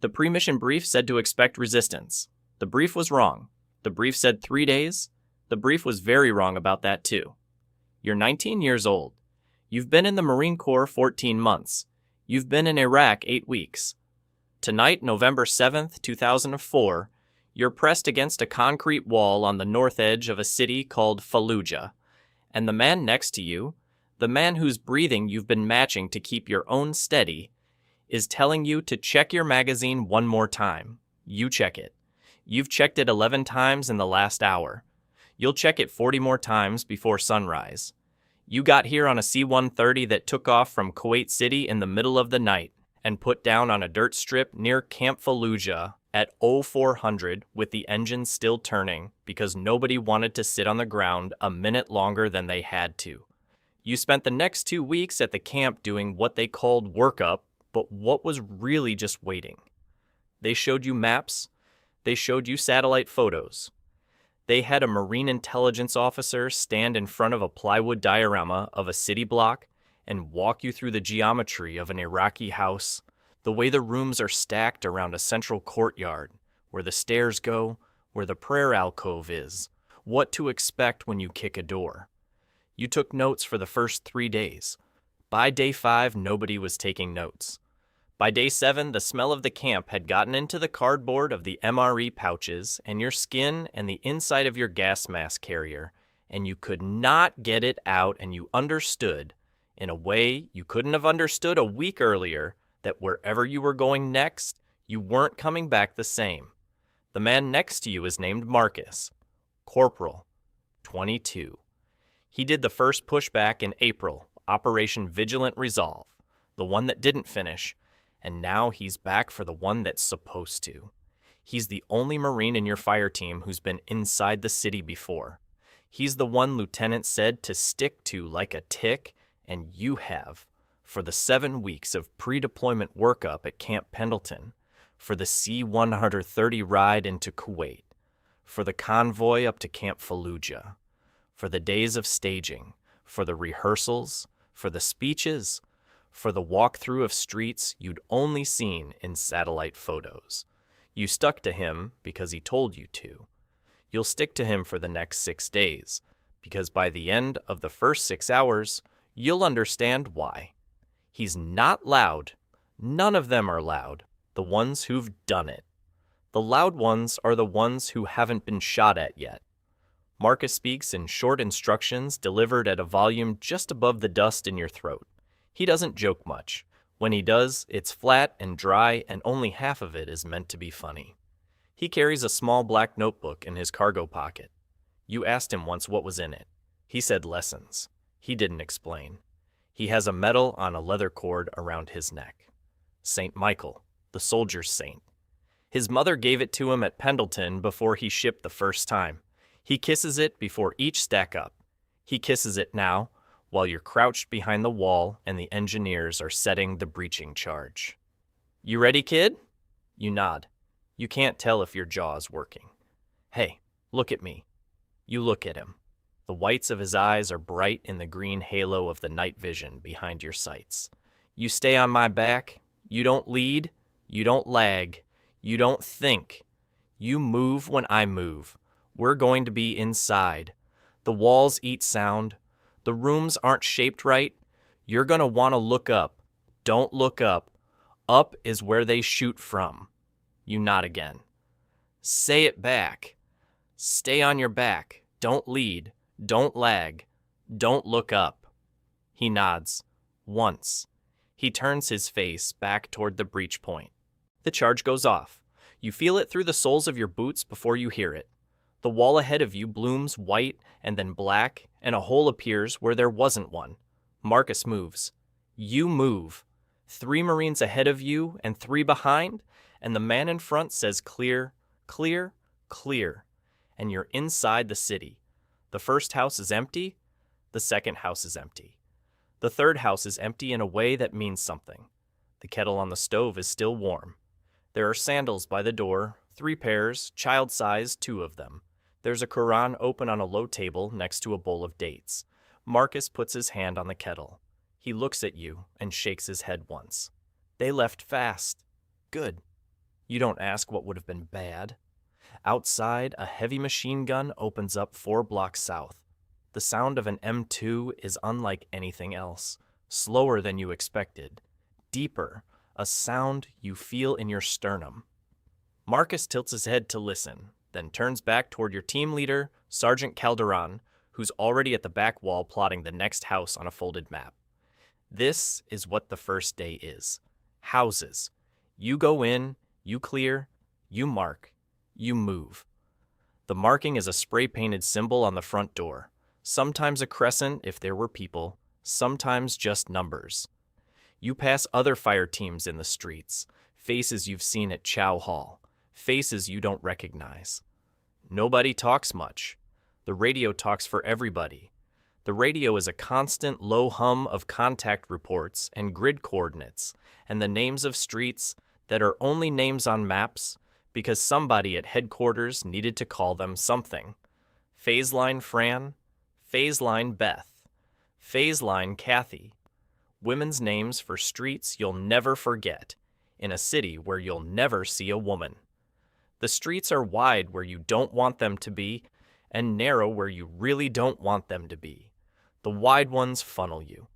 The pre-mission brief said to expect resistance. The brief was wrong. The brief said 3 days. The brief was very wrong about that too. You're 19 years old. You've been in the Marine Corps 14 months. You've been in Iraq 8 weeks. Tonight, November 7th, 2004, you're pressed against a concrete wall on the north edge of a city called Fallujah, and the man next to you, the man whose breathing you've been matching to keep your own steady, is telling you to check your magazine one more time. You check it. You've checked it 11 times in the last hour. You'll check it 40 more times before sunrise. You got here on a C-130 that took off from Kuwait City in the middle of the night and put down on a dirt strip near Camp Fallujah at 0400 with the engine still turning because nobody wanted to sit on the ground a minute longer than they had to. You spent the next 2 weeks at the camp doing what they called workup, but what was really just waiting. They showed you maps. They showed you satellite photos. They had a Marine intelligence officer stand in front of a plywood diorama of a city block and walk you through the geometry of an Iraqi house, the way the rooms are stacked around a central courtyard, where the stairs go, where the prayer alcove is, what to expect when you kick a door. You took notes for the first 3 days. By day 5, nobody was taking notes. By day 7, the smell of the camp had gotten into the cardboard of the MRE pouches and your skin and the inside of your gas mask carrier, and you could not get it out, and you understood, in a way you couldn't have understood a week earlier, that wherever you were going next, you weren't coming back the same. The man next to you is named Marcus, corporal, 22. He did the first pushback in April, Operation Vigilant Resolve, the one that didn't finish, and now he's back for the one that's supposed to. He's the only Marine in your fire team who's been inside the city before. He's the one Lieutenant said to stick to like a tick, and you have, for the 7 weeks of pre-deployment workup at Camp Pendleton, for the C-130 ride into Kuwait, for the convoy up to Camp Fallujah, for the days of staging, for the rehearsals, for the speeches, for the walkthrough of streets you'd only seen in satellite photos. You stuck to him because he told you to. You'll stick to him for the next 6 days, because by the end of the first 6 hours, you'll understand why. He's not loud. None of them are loud, the ones who've done it. The loud ones are the ones who haven't been shot at yet. Marcus speaks in short instructions delivered at a volume just above the dust in your throat. He doesn't joke much. When he does, it's flat and dry, and only half of it is meant to be funny. He carries a small black notebook in his cargo pocket. You asked him once what was in it. He said lessons. He didn't explain. He has a medal on a leather cord around his neck. St. Michael, the soldier's saint. His mother gave it to him at Pendleton before he shipped the first time. He kisses it before each stack up. He kisses it now, while you're crouched behind the wall and the engineers are setting the breaching charge. You ready, kid? You nod. You can't tell if your jaw's working. Hey, look at me. You look at him. The whites of his eyes are bright in the green halo of the night vision behind your sights. You stay on my back. You don't lead. You don't lag. You don't think. You move when I move. We're going to be inside. The walls eat sound. The rooms aren't shaped right. You're going to want to look up. Don't look up. Up is where they shoot from. You nod again. Say it back. Stay on your back. Don't lead. Don't lag. Don't look up. He nods. Once. He turns his face back toward the breach point. The charge goes off. You feel it through the soles of your boots before you hear it. The wall ahead of you blooms white and then black, and a hole appears where there wasn't one. Marcus moves. You move. 3 Marines ahead of you and 3 behind, and the man in front says clear, clear, clear, and you're inside the city. The first house is empty. The second house is empty. The third house is empty in a way that means something. The kettle on the stove is still warm. There are sandals by the door, 3 pairs, child-sized 2 of them. There's a Quran open on a low table next to a bowl of dates. Marcus puts his hand on the kettle. He looks at you and shakes his head once. They left fast. Good. You don't ask what would have been bad. Outside, a heavy machine gun opens up 4 blocks south. The sound of an M2 is unlike anything else, slower than you expected, deeper, a sound you feel in your sternum. Marcus tilts his head to listen, then turns back toward your team leader, Sergeant Calderon, who's already at the back wall plotting the next house on a folded map. This is what the first day is. Houses. You go in, you clear, you mark, you move. The marking is a spray-painted symbol on the front door, sometimes a crescent if there were people, sometimes just numbers. You pass other fire teams in the streets, faces you've seen at Chow Hall, faces you don't recognize. Nobody talks much. The radio talks for everybody. The radio is a constant low hum of contact reports and grid coordinates and the names of streets that are only names on maps because somebody at headquarters needed to call them something. Phase line Fran, phase line Beth, phase line Kathy. Women's names for streets you'll never forget in a city where you'll never see a woman. The streets are wide where you don't want them to be and narrow where you really don't want them to be. The wide ones funnel you.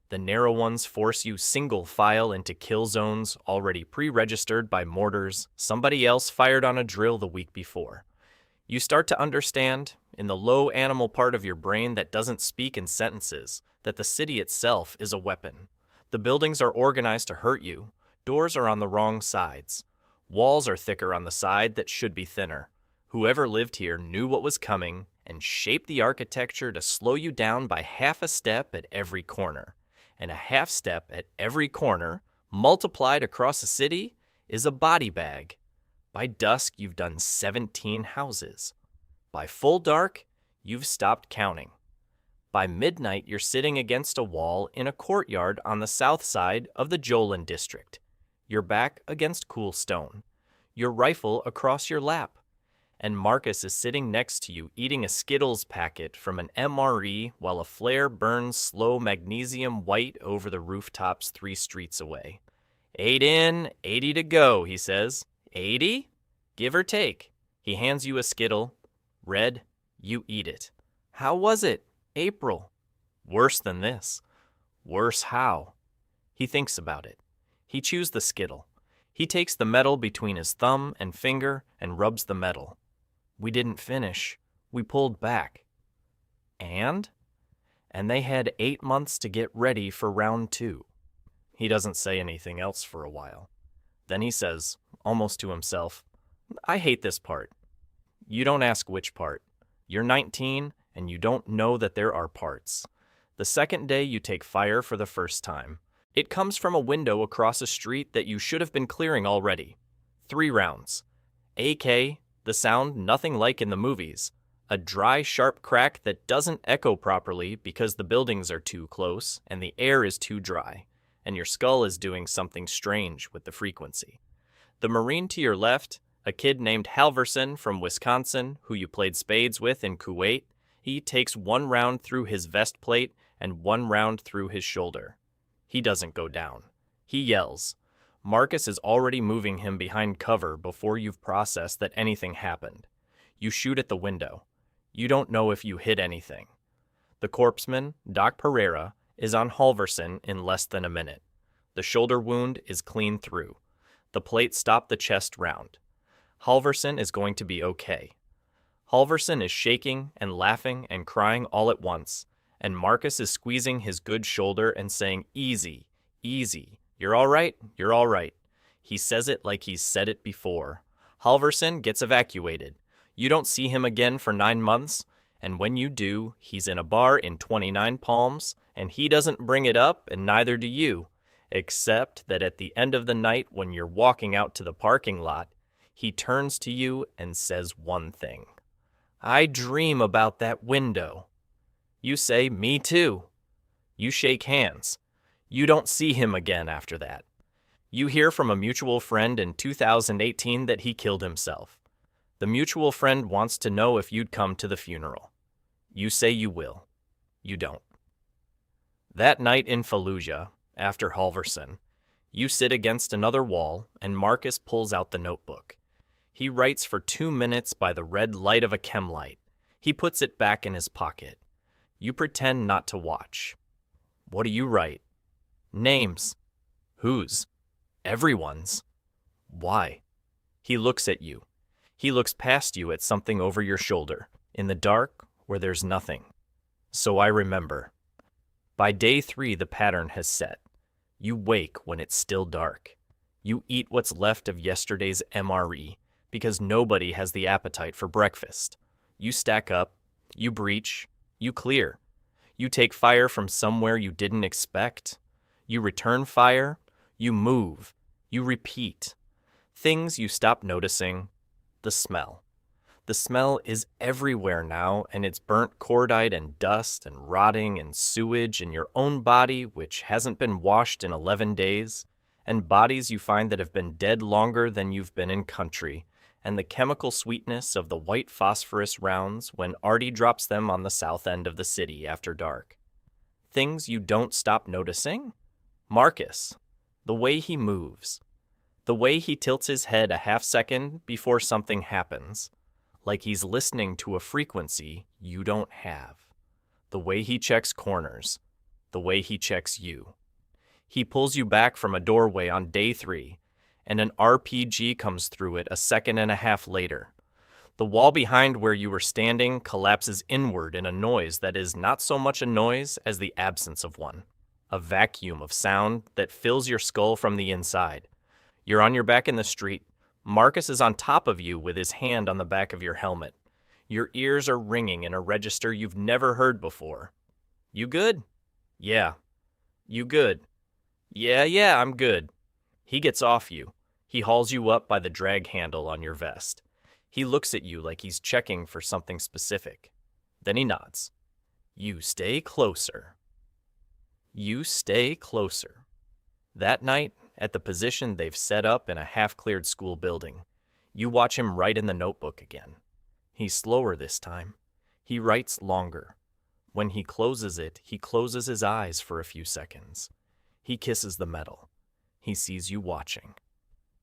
The narrow ones force you single file into kill zones already pre-registered by mortars somebody else fired on a drill the week before. You start to understand, in the low animal part of your brain that doesn't speak in sentences, that the city itself is a weapon. The buildings are organized to hurt you. Doors are on the wrong sides. Walls are thicker on the side that should be thinner. Whoever lived here knew what was coming and shaped the architecture to slow you down by half a step at every corner. And a half step at every corner, multiplied across a city, is a body bag. By dusk, you've done 17 houses. By full dark, you've stopped counting. By midnight, you're sitting against a wall in a courtyard on the south side of the Jolin district. Your back against cool stone. Your rifle across your lap. And Marcus is sitting next to you eating a Skittles packet from an MRE while a flare burns slow magnesium white over the rooftops 3 streets away. 8 in, 80 to go, he says. 80? Give or take. He hands you a Skittle. Red, you eat it. How was it? April. Worse than this. Worse how? He thinks about it. He chews the Skittle. He takes the metal between his thumb and finger and rubs the metal. We didn't finish. We pulled back. And they had 8 months to get ready for round 2. He doesn't say anything else for a while. Then he says, almost to himself, I hate this part. You don't ask which part. You're 19 and you don't know that there are parts. The second day you take fire for the first time. It comes from a window across a street that you should have been clearing already. 3 rounds. AK, the sound nothing like in the movies. A dry, sharp crack that doesn't echo properly because the buildings are too close and the air is too dry, and your skull is doing something strange with the frequency. The Marine to your left, a kid named Halverson from Wisconsin who you played spades with in Kuwait, he takes 1 round through his vest plate and 1 round through his shoulder. He doesn't go down. He yells. Marcus is already moving him behind cover before you've processed that anything happened. You shoot at the window. You don't know if you hit anything. The corpsman, Doc Pereira, is on Halverson in less than a minute. The shoulder wound is clean through. The plate stopped the chest round. Halverson is going to be okay. Halverson is shaking and laughing and crying all at once, and Marcus is squeezing his good shoulder and saying, easy, easy. You're all right, you're all right. He says it like he's said it before. Halverson gets evacuated. You don't see him again for 9 months, and when you do, he's in a bar in 29 Palms, and he doesn't bring it up, and neither do you, except that at the end of the night when you're walking out to the parking lot, he turns to you and says one thing. I dream about that window. You say, me too. You shake hands. You don't see him again after that. You hear from a mutual friend in 2018 that he killed himself. The mutual friend wants to know if you'd come to the funeral. You say you will. You don't. That night in Fallujah, after Halverson, You sit against another wall, and Marcus pulls out the notebook. He writes for 2 minutes by the red light of a chem light. He puts it back in his pocket. You pretend not to watch. What do you write? Names. Whose? Everyone's. Why? He looks at you. He looks past you at something over your shoulder, in the dark where there's nothing. So I remember. By day 3, the pattern has set. You wake when it's still dark. You eat what's left of yesterday's MRE, because nobody has the appetite for breakfast. You stack up, you breach, you clear. You take fire from somewhere you didn't expect. You return fire, you move, you repeat. Things you stop noticing, the smell. The smell is everywhere now, and it's burnt cordite and dust and rotting and sewage in your own body, which hasn't been washed in 11 days, and bodies you find that have been dead longer than you've been in country, and the chemical sweetness of the white phosphorus rounds when Artie drops them on the south end of the city after dark. Things you don't stop noticing? Marcus, the way he moves. The way he tilts his head a half second before something happens. Like he's listening to a frequency you don't have. The way he checks corners. The way he checks you. He pulls you back from a doorway on day 3, and an RPG comes through it a second and a half later. The wall behind where you were standing collapses inward in a noise that is not so much a noise as the absence of one. A vacuum of sound that fills your skull from the inside. You're on your back in the street. Marcus is on top of you with his hand on the back of your helmet. Your ears are ringing in a register you've never heard before. You good? Yeah. You good? Yeah, I'm good. He gets off you. He hauls you up by the drag handle on your vest. He looks at you like he's checking for something specific. Then he nods. You stay closer. You stay closer. That night, at the position they've set up in a half-cleared school building, you watch him write in the notebook again. He's slower this time. He writes longer. When he closes it, he closes his eyes for a few seconds. He kisses the metal. He sees you watching.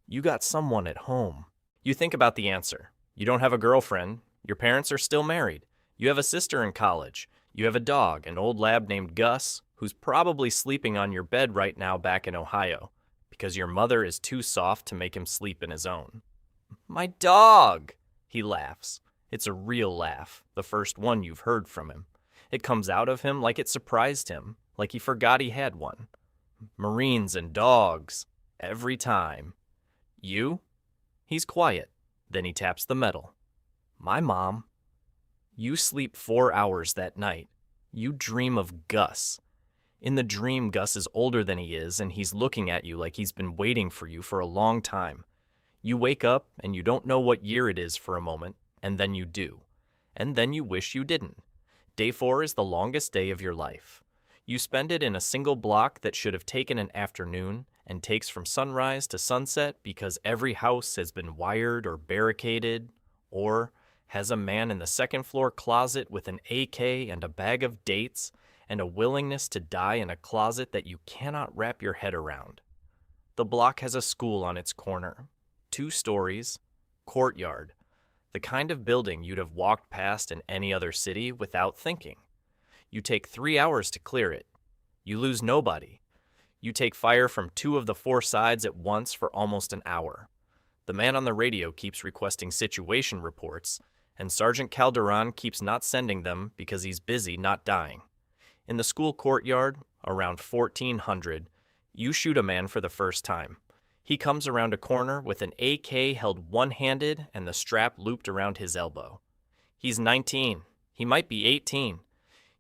You got someone at home. You think about the answer. You don't have a girlfriend. Your parents are still married. You have a sister in college. You have a dog, an old lab named Gus, who's probably sleeping on your bed right now back in Ohio, because your mother is too soft to make him sleep in his own. My dog! He laughs. It's a real laugh, the first one you've heard from him. It comes out of him like it surprised him, like he forgot he had one. Marines and dogs, every time. You? He's quiet. Then he taps the metal. My mom. You sleep 4 hours that night. You dream of Gus. In the dream, Gus is older than he is, and he's looking at you like he's been waiting for you for a long time. You wake up, and you don't know what year it is for a moment, and then you do. And then you wish you didn't. Day 4 is the longest day of your life. You spend it in a single block that should have taken an afternoon, and takes from sunrise to sunset because every house has been wired or barricaded, or has a man in the second-floor closet with an AK and a bag of dates, and a willingness to die in a closet that you cannot wrap your head around. The block has a school on its corner, 2 stories, courtyard, the kind of building you'd have walked past in any other city without thinking. You take 3 hours to clear it. You lose nobody. You take fire from 2 of the 4 sides at once for almost an hour. The man on the radio keeps requesting situation reports, and Sergeant Calderon keeps not sending them because he's busy not dying. In the school courtyard, around 1400, you shoot a man for the first time. He comes around a corner with an AK held one-handed and the strap looped around his elbow. He's 19. He might be 18.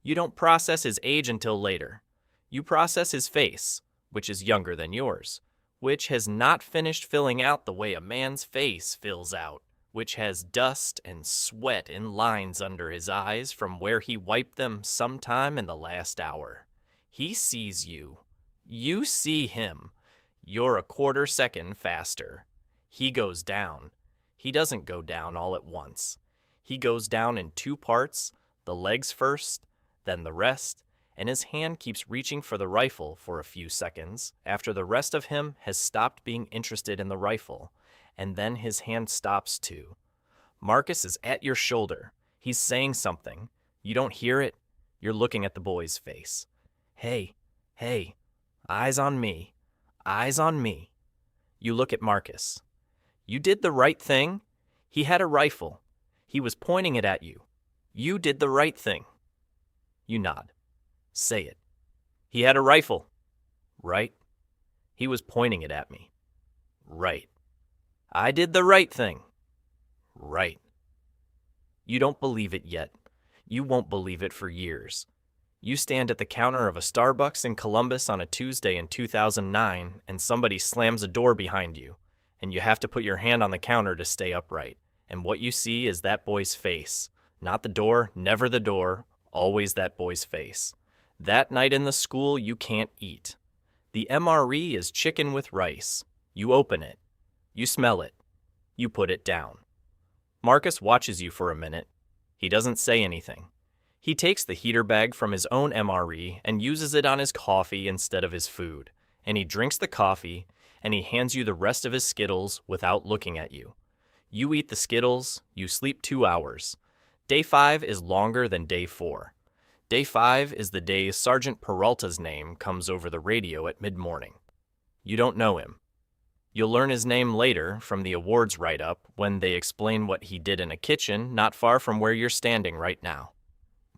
You don't process his age until later. You process his face, which is younger than yours, which has not finished filling out the way a man's face fills out, which has dust and sweat in lines under his eyes from where he wiped them sometime in the last hour. He sees you. You see him. You're a quarter second faster. He goes down. He doesn't go down all at once. He goes down in 2 parts, the legs first, then the rest, and his hand keeps reaching for the rifle for a few seconds after the rest of him has stopped being interested in the rifle, and then his hand stops too. Marcus is at your shoulder. He's saying something. You don't hear it. You're looking at the boy's face. Hey, hey, eyes on me, eyes on me. You look at Marcus. You did the right thing. He had a rifle. He was pointing it at you. You did the right thing. You nod. Say it. He had a rifle. Right. He was pointing it at me. Right. I did the right thing. Right. You don't believe it yet. You won't believe it for years. You stand at the counter of a Starbucks in Columbus on a Tuesday in 2009, and somebody slams a door behind you, and you have to put your hand on the counter to stay upright. And what you see is that boy's face. Not the door, never the door, always that boy's face. That night in the school, you can't eat. The MRE is chicken with rice. You open it. You smell it. You put it down. Marcus watches you for a minute. He doesn't say anything. He takes the heater bag from his own MRE and uses it on his coffee instead of his food. And he drinks the coffee, and he hands you the rest of his Skittles without looking at you. You eat the Skittles, you sleep 2 hours. Day 5 is longer than day 4. Day 5 is the day Sergeant Peralta's name comes over the radio at mid-morning. You don't know him. You'll learn his name later from the awards write-up when they explain what he did in a kitchen not far from where you're standing right now.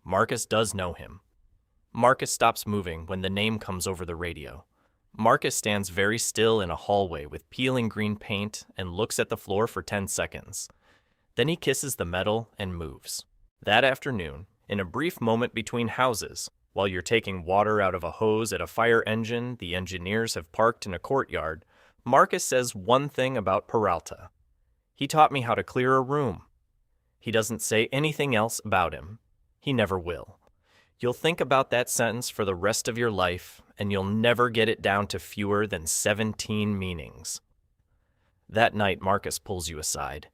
Marcus does know him. Marcus stops moving when the name comes over the radio. Marcus stands very still in a hallway with peeling green paint and looks at the floor for 10 seconds. Then he kisses the metal and moves. That afternoon, in a brief moment between houses, while you're taking water out of a hose at a fire engine the engineers have parked in a courtyard, Marcus says one thing about Peralta. He taught me how to clear a room. He doesn't say anything else about him. He never will. You'll think about that sentence for the rest of your life, and you'll never get it down to fewer than 17 meanings. That night, Marcus pulls you aside.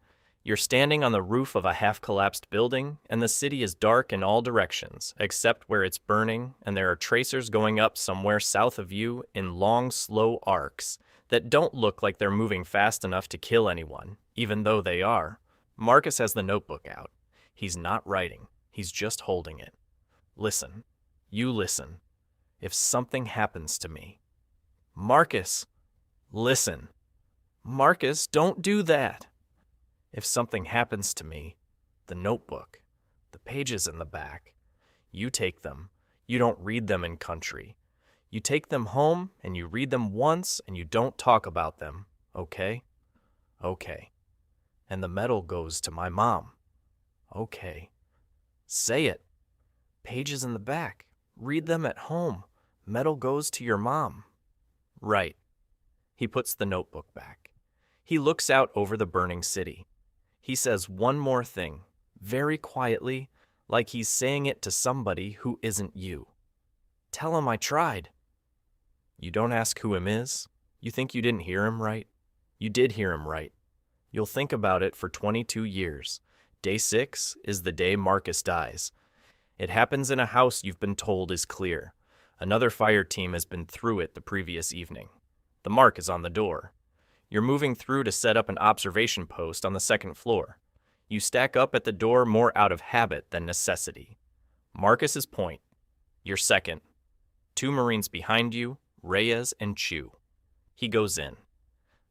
You're standing on the roof of a half-collapsed building, and the city is dark in all directions, except where it's burning, and there are tracers going up somewhere south of you in long, slow arcs that don't look like they're moving fast enough to kill anyone, even though they are. Marcus has the notebook out. He's not writing. He's just holding it. Listen. You listen. If something happens to me. Marcus, listen. Marcus, don't do that. If something happens to me, the notebook, the pages in the back, you take them. You don't read them in country. You take them home and you read them once and you don't talk about them, okay? Okay. And the medal goes to my mom. Okay. Say it. Pages in the back. Read them at home. Medal goes to your mom. Right. He puts the notebook back. He looks out over the burning city. He says one more thing, very quietly, like he's saying it to somebody who isn't you. Tell him I tried. You don't ask who him is? You think you didn't hear him right? You did hear him right. You'll think about it for 22 years. Day 6 is the day Marcus dies. It happens in a house you've been told is clear. Another fire team has been through it the previous evening. The mark is on the door. You're moving through to set up an observation post on the 2nd floor. You stack up at the door more out of habit than necessity. Marcus's point. You're second. 2 Marines behind you, Reyes and Chu. He goes in.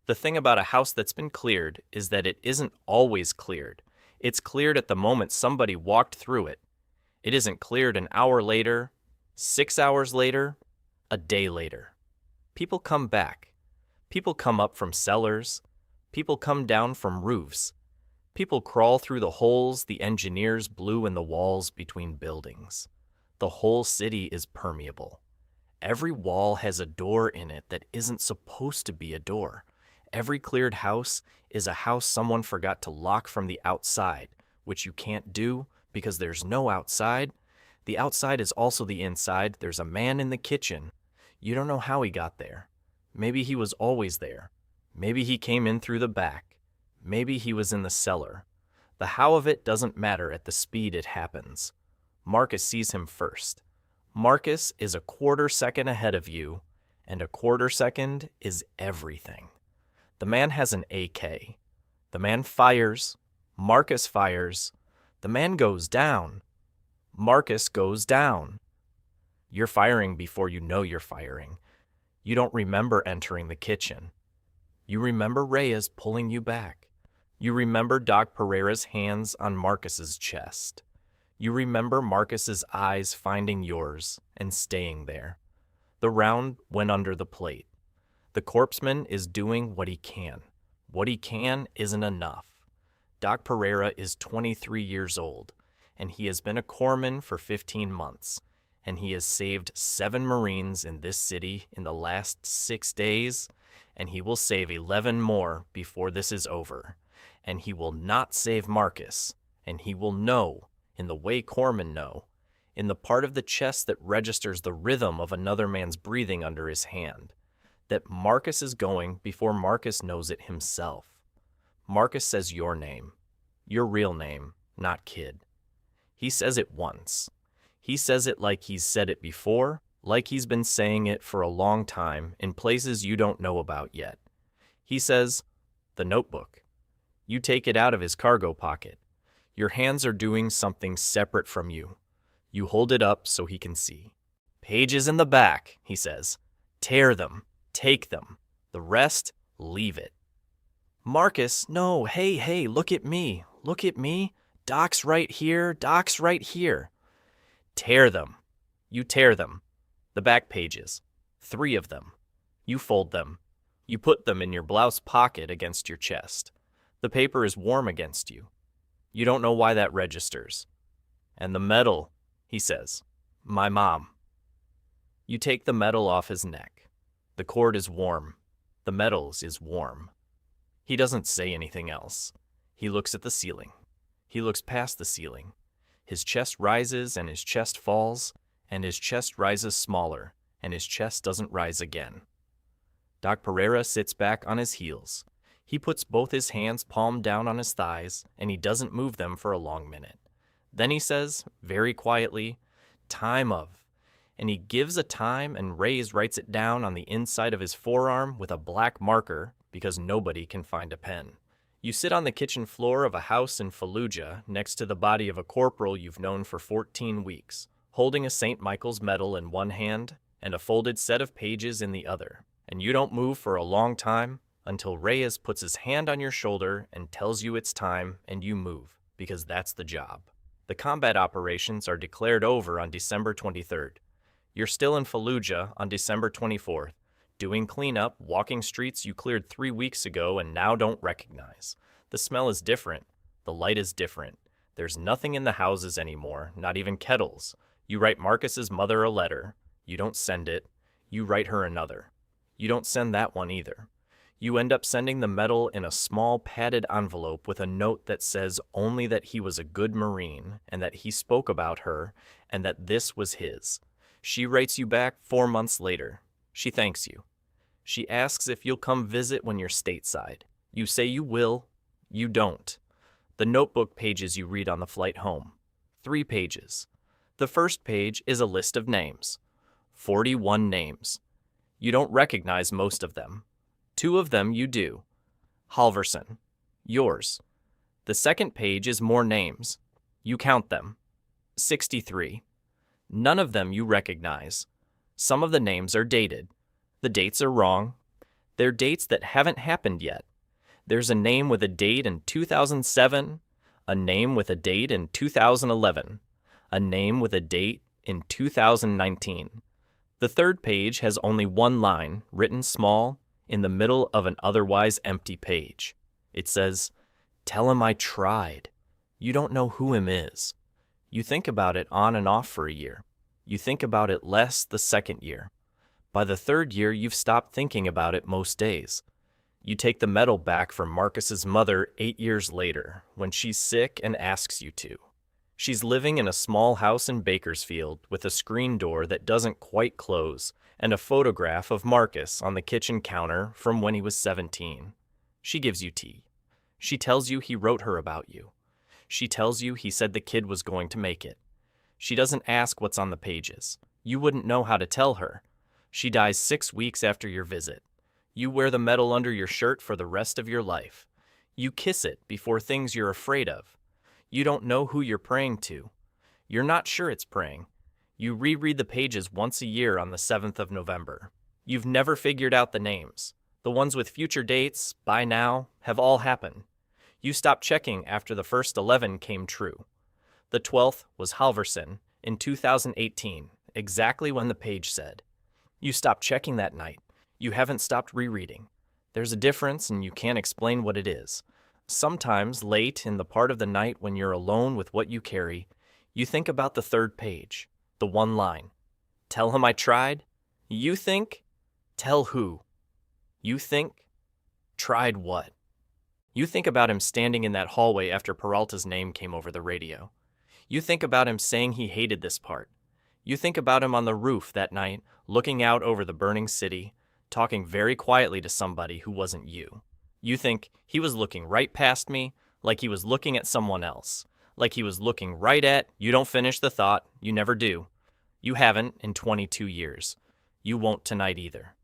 The thing about a house that's been cleared is that it isn't always cleared. It's cleared at the moment somebody walked through it. It isn't cleared an hour later, 6 hours later, a day later. People come back. People come up from cellars. People come down from roofs. People crawl through the holes the engineers blew in the walls between buildings. The whole city is permeable. Every wall has a door in it that isn't supposed to be a door. Every cleared house is a house someone forgot to lock from the outside, which you can't do because there's no outside. The outside is also the inside. There's a man in the kitchen. You don't know how he got there. Maybe he was always there. Maybe he came in through the back. Maybe he was in the cellar. The how of it doesn't matter at the speed it happens. Marcus sees him first. Marcus is a quarter second ahead of you, and a quarter second is everything. The man has an AK. The man fires. Marcus fires. The man goes down. Marcus goes down. You're firing before you know you're firing. You don't remember entering the kitchen. You remember Reyes pulling you back. You remember Doc Pereira's hands on Marcus's chest. You remember Marcus's eyes finding yours and staying there. The round went under the plate. The corpseman is doing what he can. What he can isn't enough. Doc Pereira is 23 years old, and he has been a corpsman for 15 months, and he has saved 7 Marines in this city in the last 6 days, and he will save 11 more before this is over, and he will not save Marcus, and he will know, in the way corpsmen know, in the part of the chest that registers the rhythm of another man's breathing under his hand, that Marcus is going before Marcus knows it himself. Marcus says your name, your real name, not kid. He says it once. He says it like he's said it before, like he's been saying it for a long time in places you don't know about yet. He says, the notebook. You take it out of his cargo pocket. Your hands are doing something separate from you. You hold it up so he can see. Pages in the back, he says. Tear them. Take them. The rest, leave it. Marcus, no, hey, look at me. Look at me. Doc's right here. Doc's right here. Tear them. You tear them. The back pages. 3 of them. You fold them. You put them in your blouse pocket against your chest. The paper is warm against you. You don't know why that registers. And the medal, he says, my mom. You take the medal off his neck. The cord is warm. The medal's is warm. He doesn't say anything else. He looks at the ceiling. He looks past the ceiling. His chest rises and his chest falls, and his chest rises smaller, and his chest doesn't rise again. Doc Pereira sits back on his heels. He puts both his hands palm down on his thighs, and he doesn't move them for a long minute. Then he says, very quietly, time of. And he gives a time, and Reyes writes it down on the inside of his forearm with a black marker because nobody can find a pen. You sit on the kitchen floor of a house in Fallujah next to the body of a corporal you've known for 14 weeks, holding a St. Michael's medal in one hand and a folded set of pages in the other. And you don't move for a long time until Reyes puts his hand on your shoulder and tells you it's time, and you move, because that's the job. The combat operations are declared over on December 23rd. You're still in Fallujah on December 24th, doing cleanup, walking streets you cleared 3 weeks ago and now don't recognize. The smell is different. The light is different. There's nothing in the houses anymore, not even kettles. You write Marcus's mother a letter. You don't send it. You write her another. You don't send that one either. You end up sending the medal in a small padded envelope with a note that says only that he was a good Marine and that he spoke about her and that this was his. She writes you back 4 months later. She thanks you. She asks if you'll come visit when you're stateside. You say you will. You don't. The notebook pages you read on the flight home. 3 pages. The first page is a list of names. 41 names. You don't recognize most of them. 2 of them you do. Halverson. Yours. The second page is more names. You count them. 63. None of them you recognize. Some of the names are dated. The dates are wrong. They're dates that haven't happened yet. There's a name with a date in 2007, a name with a date in 2011, a name with a date in 2019. The third page has only 1 line, written small, in the middle of an otherwise empty page. It says, "Tell him I tried." You don't know who him is. You think about it on and off for a year. You think about it less the second year. By the 3rd year, you've stopped thinking about it most days. You take the medal back from Marcus's mother 8 years later, when she's sick and asks you to. She's living in a small house in Bakersfield with a screen door that doesn't quite close and a photograph of Marcus on the kitchen counter from when he was 17. She gives you tea. She tells you he wrote her about you. She tells you he said the kid was going to make it. She doesn't ask what's on the pages. You wouldn't know how to tell her. She dies 6 weeks after your visit. You wear the medal under your shirt for the rest of your life. You kiss it before things you're afraid of. You don't know who you're praying to. You're not sure it's praying. You reread the pages once a year on the 7th of November. You've never figured out the names. The ones with future dates, by now, have all happened. You stopped checking after the first 11 came true. The 12th was Halverson in 2018, exactly when the page said. You stopped checking that night. You haven't stopped rereading. There's a difference and you can't explain what it is. Sometimes, late in the part of the night when you're alone with what you carry, you think about the third page, the one line. Tell him I tried? You think? Tell who? You think? Tried what? You think about him standing in that hallway after Peralta's name came over the radio. You think about him saying he hated this part. You think about him on the roof that night, looking out over the burning city, talking very quietly to somebody who wasn't you. You think he was looking right past me, like he was looking at someone else, like he was looking right at, you don't finish the thought, you never do. You haven't in 22 years. You won't tonight either.